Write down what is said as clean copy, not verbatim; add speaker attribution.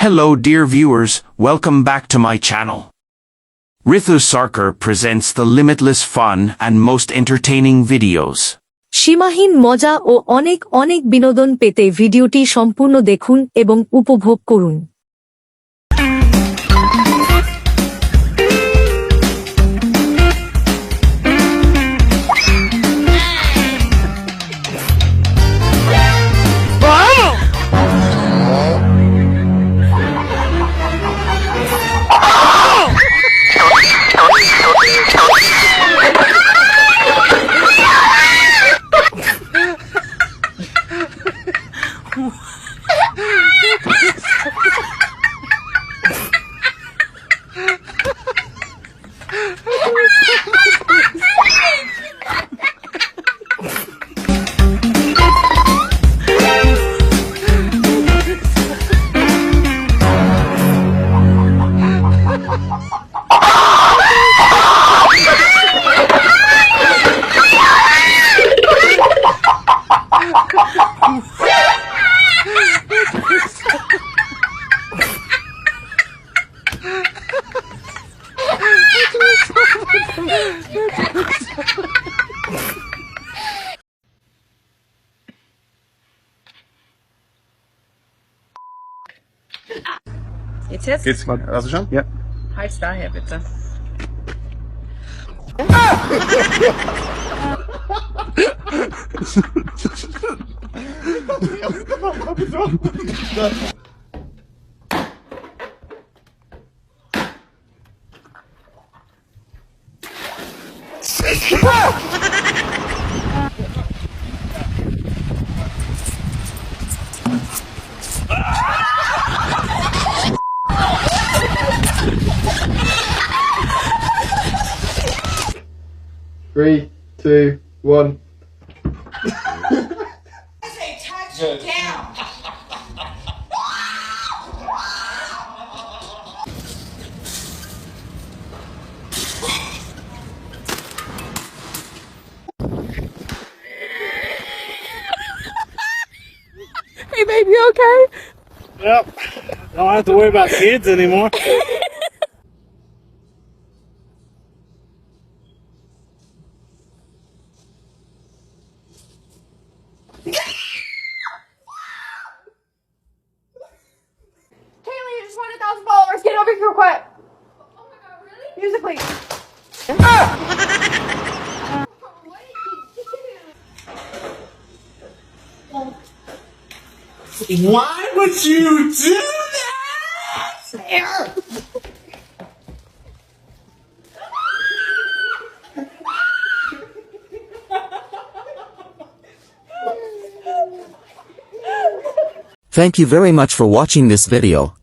Speaker 1: Hello dear viewers, welcome back to my channel. Rithu Sarkar presents the limitless fun and most entertaining videos.
Speaker 2: সীমাহীন মজা ও অনেক অনেক বিনোদন পেতে ভিডিওটি সম্পূর্ণ দেখুন এবং উপভোগ করুন।
Speaker 3: Jetzt jetzt?
Speaker 4: Geht's? Hast du schon? Ja.
Speaker 3: Halt's daher, bitte.
Speaker 4: Three, two, one.
Speaker 5: I say touchdown.
Speaker 3: Hey baby, you okay?
Speaker 6: Yep. Don't have to worry about kids anymore.
Speaker 7: Kaylee, you just won 1,000 followers. Get over here quick. Oh my god, really? Music, please.
Speaker 5: Why would you do that?
Speaker 8: Thank you very much for watching this video.